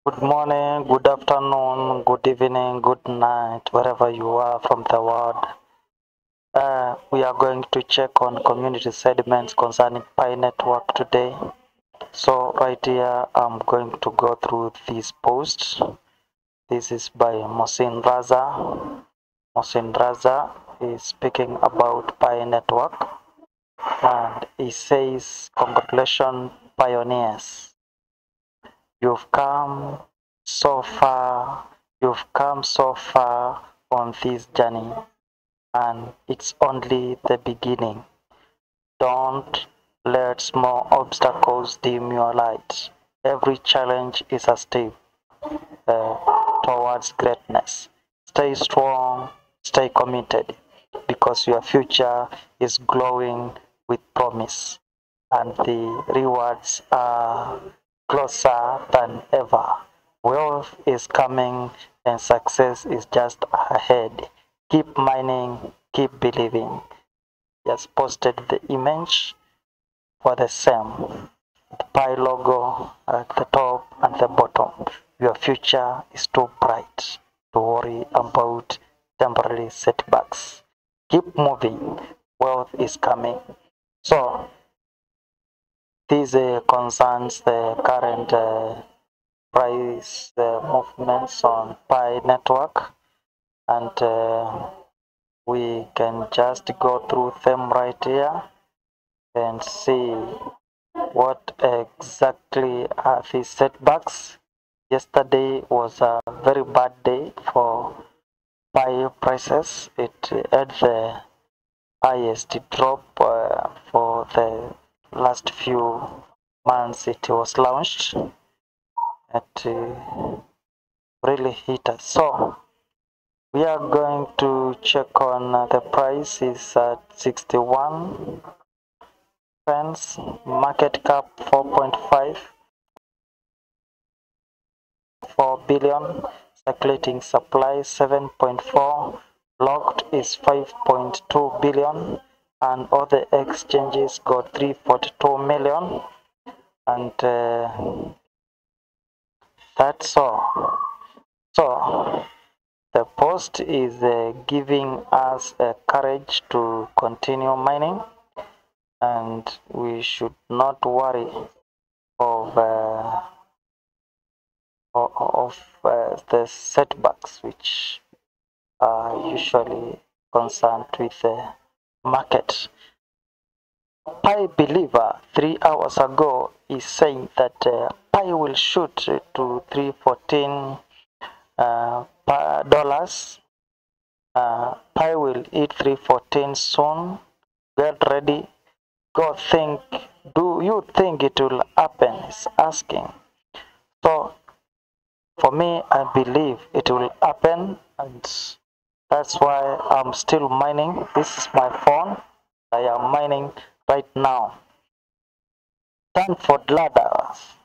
Good morning, good afternoon, good evening, good night, wherever you are from the world. We are going to check on community segments concerning Pi Network today. So right here, I'm going to go through this post. This is by Mohsin Raza. Mohsin Raza is speaking about Pi Network, and he says, "Congratulations, pioneers. You've come so far, you've come so far on this journey, and it's only the beginning. Don't let small obstacles dim your light. Every challenge is a step towards greatness. Stay strong, stay committed, because your future is glowing with promise, and the rewards are closer than ever. Wealth is coming and success is just ahead. Keep mining, keep believing." Just posted the image for the same. The Pi logo at the top and the bottom. Your future is too bright to worry about temporary setbacks. Keep moving. Wealth is coming. So this concerns the current price movements on Pi network, and we can just go through them right here and see what exactly are these setbacks. Yesterday was a very bad day for Pi prices. It had the highest drop for the last few months it was launched. It really hit us. So we are going to check on the price is at 61 pence, market cap 4.54 billion, circulating supply 7.4, locked is 5.2 billion, and other exchanges got 342 million, and that's all. So the post is giving us courage to continue mining, and we should not worry of the setbacks which are usually concerned with the market. Pi Believer 3 hours ago is saying that Pi will shoot to 314 dollars. Pi will hit 314 soon. Get ready. Go think. Do you think it will happen? He's asking. So for me, I believe it will happen, and that's why I'm still mining. This is my phone. I am mining right now. Time for ladders.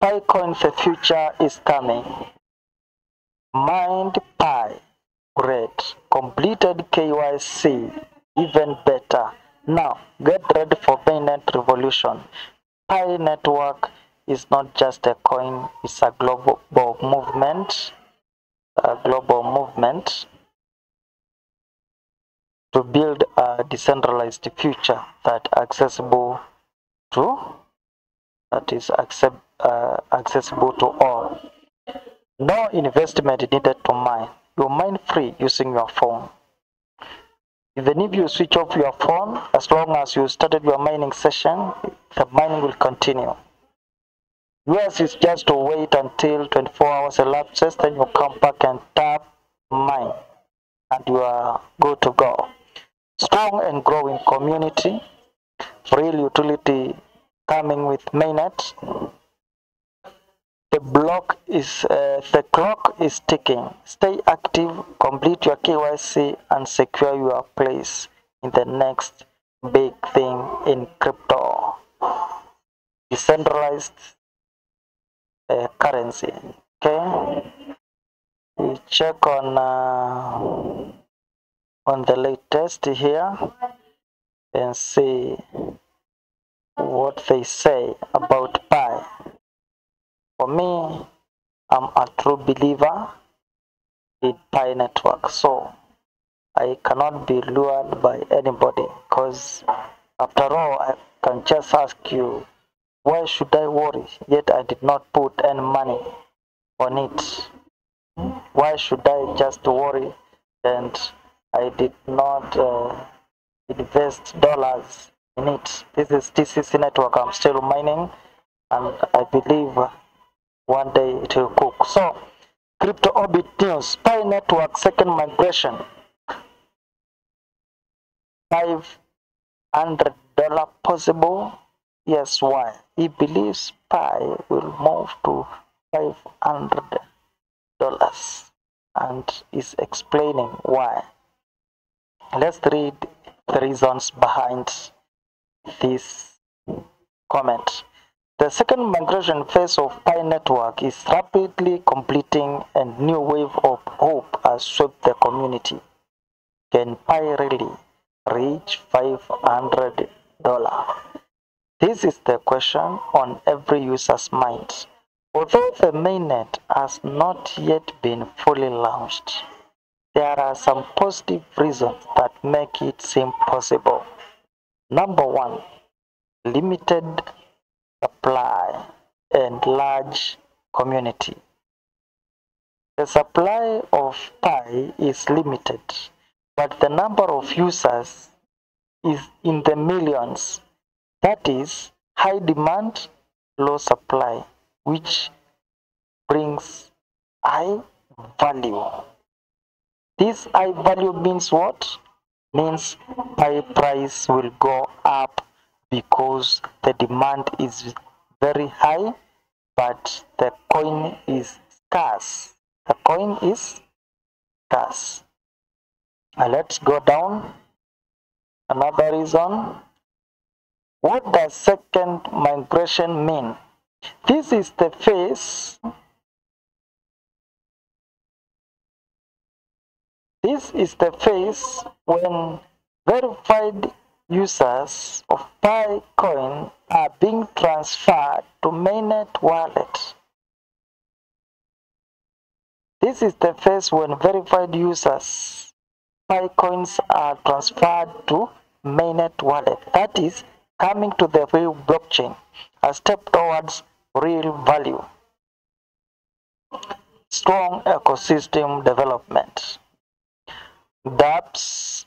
Picoin, the future is coming. Mind Pi. Great. Completed KYC. Even better. Now, get ready for mainnet revolution. Pi network is not just a coin, it's a global movement. A global movement to build a decentralized future that is accessible to all. No investment needed to mine. You mine free using your phone. Even if you switch off your phone, as long as you started your mining session, the mining will continue. Yours is just to wait until 24 hours elapses, then you come back and tap mine, and you are good to go. Strong and growing community, real utility coming with mainnet. The clock is ticking. Stay active, complete your KYC, and secure your place in the next big thing in crypto. Decentralized currency. Okay, we check on the latest here and see what they say about Pi. For me, I'm a true believer in Pi network, so I cannot be lured by anybody, because after all, I can just ask you, why should I worry? Yet I did not put any money on it. Why should I just worry? And I did not invest dollars in it. This is TCC network. I'm still mining, and I believe one day it will cook. So, crypto orbit news: Pi network second migration, $500 possible. Yes, why? He believes Pi will move to $500 and is explaining why. Let's read the reasons behind this comment. The second migration phase of Pi network is rapidly completing, and new wave of hope has swept the community. Can Pi really reach $500? This is the question on every user's mind. Although the mainnet has not yet been fully launched, there are some positive reasons that make it seem possible. Number one, limited supply and large community. The supply of Pi is limited, but the number of users is in the millions. That is high demand, low supply, which brings high value. This high value means what? Means Pi price will go up because the demand is very high, but the coin is scarce. The coin is scarce. Let's go down. Another reason. What does second migration mean? This is the phase. This is the phase when verified users of Pi coin are being transferred to mainnet wallet. This is the phase when verified users Pi coins are transferred to mainnet wallet. That is coming to the real blockchain, a step towards real value. Strong ecosystem development. dApps,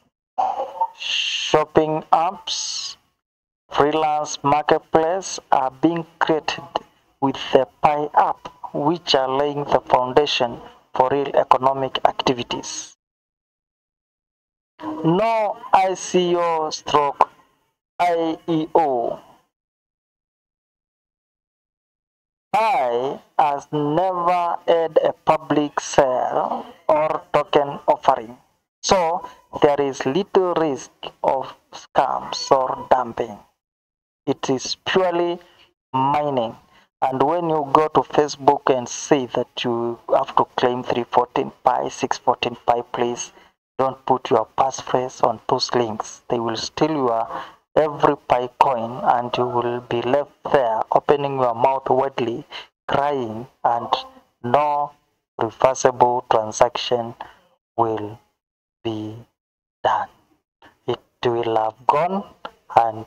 shopping apps, freelance marketplace are being created with the Pi app, which are laying the foundation for real economic activities. No ICO stroke IEO. Pi has never had a public sale or token offering, so there is little risk of scams or dumping. It is purely mining. And when you go to Facebook and see that you have to claim 314 Pi, 614 Pi, please don't put your passphrase on those links. They will steal your every Pi coin, and you will be left there opening your mouth widely, crying, and no reversible transaction will be done. It will have gone, and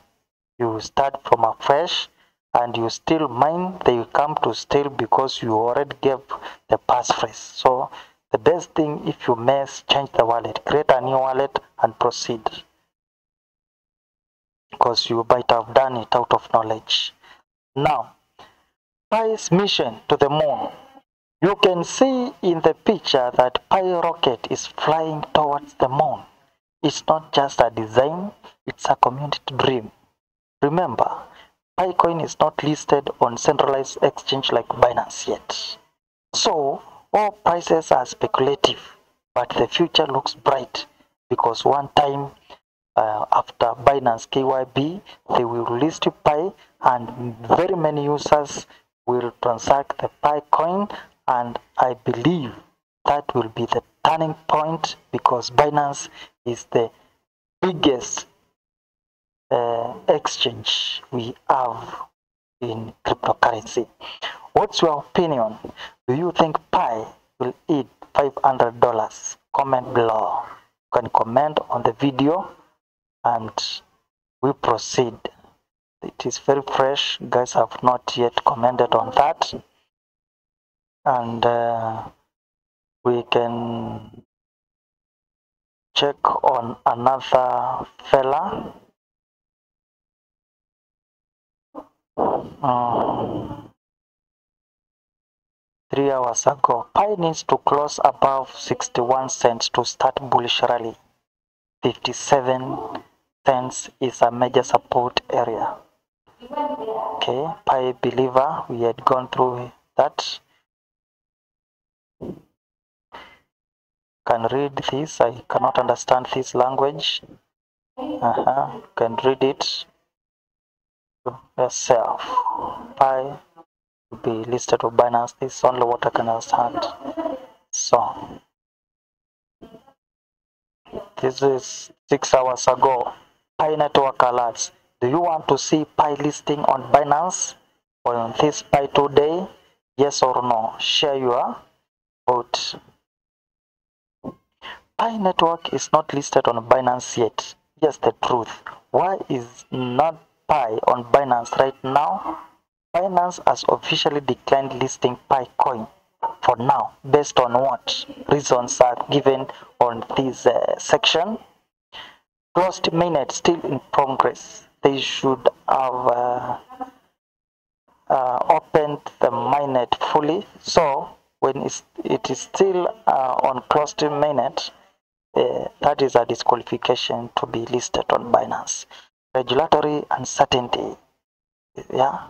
you start from afresh, and you still mine. They will come to steal because you already gave the passphrase. So the best thing, if you mess, change the wallet, create a new wallet and proceed, because you might have done it out of knowledge. Now, Pi's mission to the moon. You can see in the picture that Pi rocket is flying towards the moon. It's not just a design, it's a community dream. Remember, Picoin is not listed on centralized exchange like Binance yet. So, all prices are speculative, but the future looks bright, because one time after Binance KYB, they will list Pi, and very many users will transact the Pi coin, and I believe that will be the turning point, because Binance is the biggest exchange we have in cryptocurrency. What What's your opinion? Do you think Pi will hit $500? Comment below. You can comment on the video and we proceed. It is very fresh. Guys have not yet commented on that. And we can check on another fella. 3 hours ago, Pi needs to close above 61 cents to start bullish rally. 57 cents is a major support area. Okay, Pi believer, we had gone through that. Can read this. I cannot understand this language. Can read it yourself. Pi will be listed on Binance. This is only what I can understand. So this is 6 hours ago. Pi network alerts. Do you want to see Pi listing on Binance or on this Pi today? Yes or no? Share your vote. Pi network is not listed on Binance yet. Yes, the truth. Why is not Pi on Binance right now? Binance has officially declined listing Pi coin for now. Based on what reasons are given on this section? Closed mainnet still in progress. They should have opened the mainnet fully. So when it is still on closed mainnet, that is a disqualification to be listed on Binance. Regulatory uncertainty, yeah.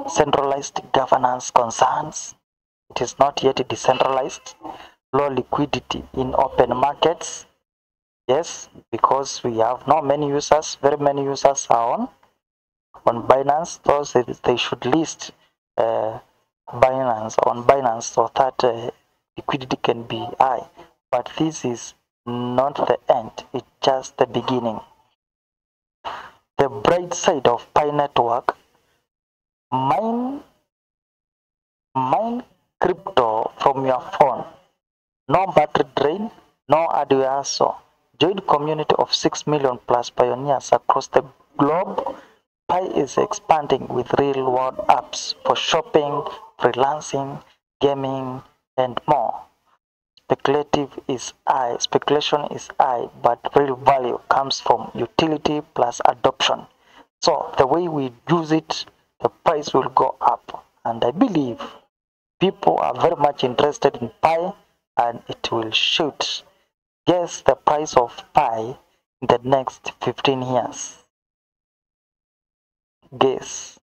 Centralized governance concerns. It is not yet decentralized. Low liquidity in open markets. Yes, because we have not many users. Very many users are on Binance. Thus, they should list Binance on Binance so that liquidity can be high. But this is not the end, it's just the beginning. The bright side of Pi network, mine crypto from your phone. No battery drain, no adverso. Join community of 6 million plus pioneers across the globe. Pi is expanding with real world apps for shopping, freelancing, gaming, and more. Speculation is high, but real value comes from utility plus adoption. So the way we use it, the price will go up. And I believe people are very much interested in Pi and it will shoot. Guess the price of Pi in the next 15 years. Guess.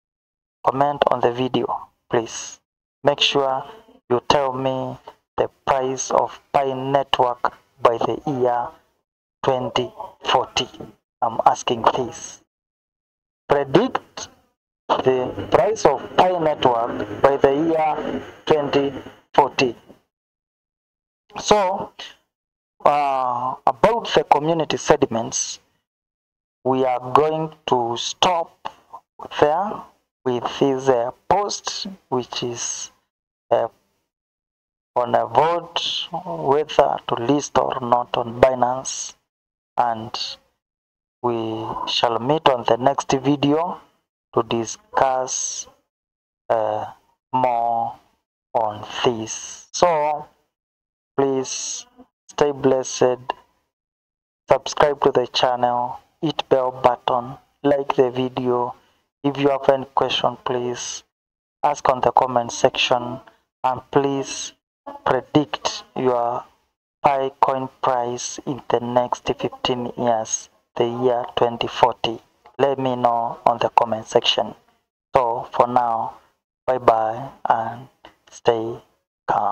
Comment on the video, please. Make sure you tell me the price of Pi network by the year 2040. I'm asking this. Predict the price of Pi network by the year 2040. So, about the community sediments, we are going to stop there with this post, which is on a vote whether to list or not on Binance, and we shall meet on the next video to discuss more on this. So please stay blessed, subscribe to the channel, hit bell button, like the video. If you have any question, please ask on the comment section, and please predict your Pi coin price in the next 15 years, the year 2040. Let me know on the comment section. So for now, bye bye and stay calm.